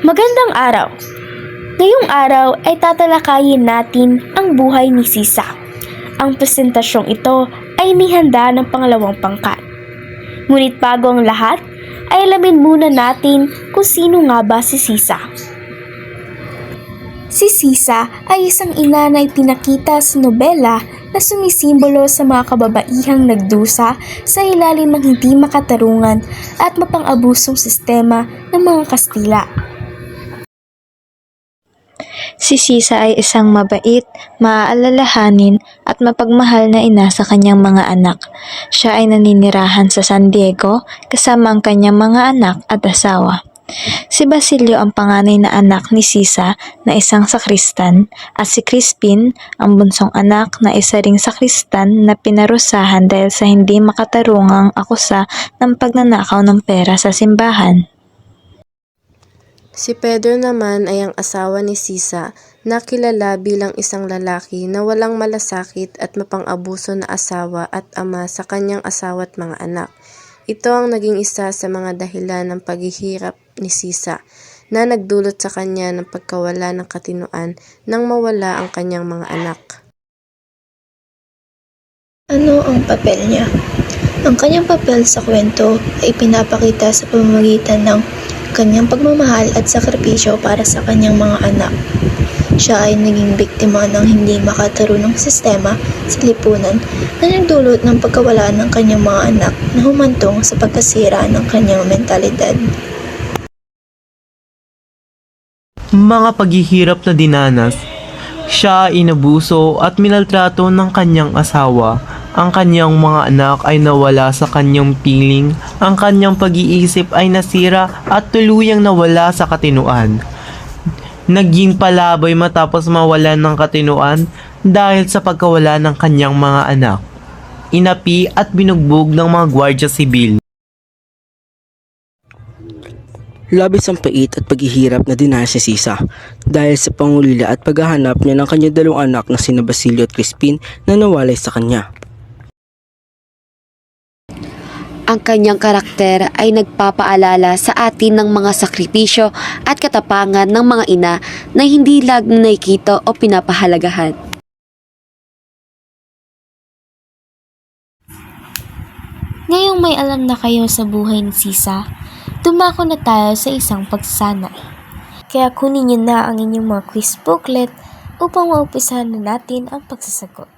Magandang araw! Ngayong araw ay tatalakayin natin ang buhay ni Sisa. Ang presentasyong ito ay nihanda ng pangalawang pangkat. Ngunit bago ang lahat, ay alamin muna natin kung sino nga ba si Sisa. Si Sisa ay isang ina na ipinakita sa nobela na sumisimbolo sa mga kababaihang nagdusa sa ilalim ng hindi makatarungan at mapang-abusong sistema ng mga Kastila. Si Sisa ay isang mabait, maaalalahanin at mapagmahal na ina sa kanyang mga anak. Siya ay naninirahan sa San Diego kasama ang kanyang mga anak at asawa. Si Basilio ang panganay na anak ni Sisa na isang sakristan at si Crispin ang bunsong anak na isa ring sakristan na pinarusahan dahil sa hindi makatarungang akusa ng pagnanakaw ng pera sa simbahan. Si Pedro naman ay ang asawa ni Sisa na kilala bilang isang lalaki na walang malasakit at mapang-abuso na asawa at ama sa kanyang asawa at mga anak. Ito ang naging isa sa mga dahilan ng paghihirap ni Sisa na nagdulot sa kanya ng pagkawala ng katinuan nang mawala ang kanyang mga anak. Ano ang papel niya? Ang kanyang papel sa kwento ay pinapakita sa pamamagitan ng kanyang pagmamahal at sakripisyo para sa kanyang mga anak. Siya ay naging biktima ng hindi makatarunang sistema sa lipunan na nagdulot ng pagkawala ng kanyang mga anak na humantong sa pagkasira ng kanyang mentalidad. Mga paghihirap na dinanas, siya ay inabuso at minaltrato ng kanyang asawa. Ang kanyang mga anak ay nawala sa kanyang piling, ang kanyang pag-iisip ay nasira at tuluyang nawala sa katinuan. Naging palaboy matapos mawalan ng katinuan dahil sa pagkawala ng kanyang mga anak. Inapi at binugbog ng mga gwardya sibil. Labis ang pait at paghihirap na dinanas si Sisa dahil sa pangulila at paghahanap niya ng kanyang dalawang anak na sina Basilio at Crispin na nawalay sa kanya. Ang kanyang karakter ay nagpapaalala sa atin ng mga sakripisyo at katapangan ng mga ina na hindi laging nakikita o pinapahalagahan. Ngayong may alam na kayo sa buhay ni Sisa, dumako na tayo sa isang pagsasanay. Kaya kunin niyo na ang inyong mga quiz booklet upang maumpisahan na natin ang pagsasagot.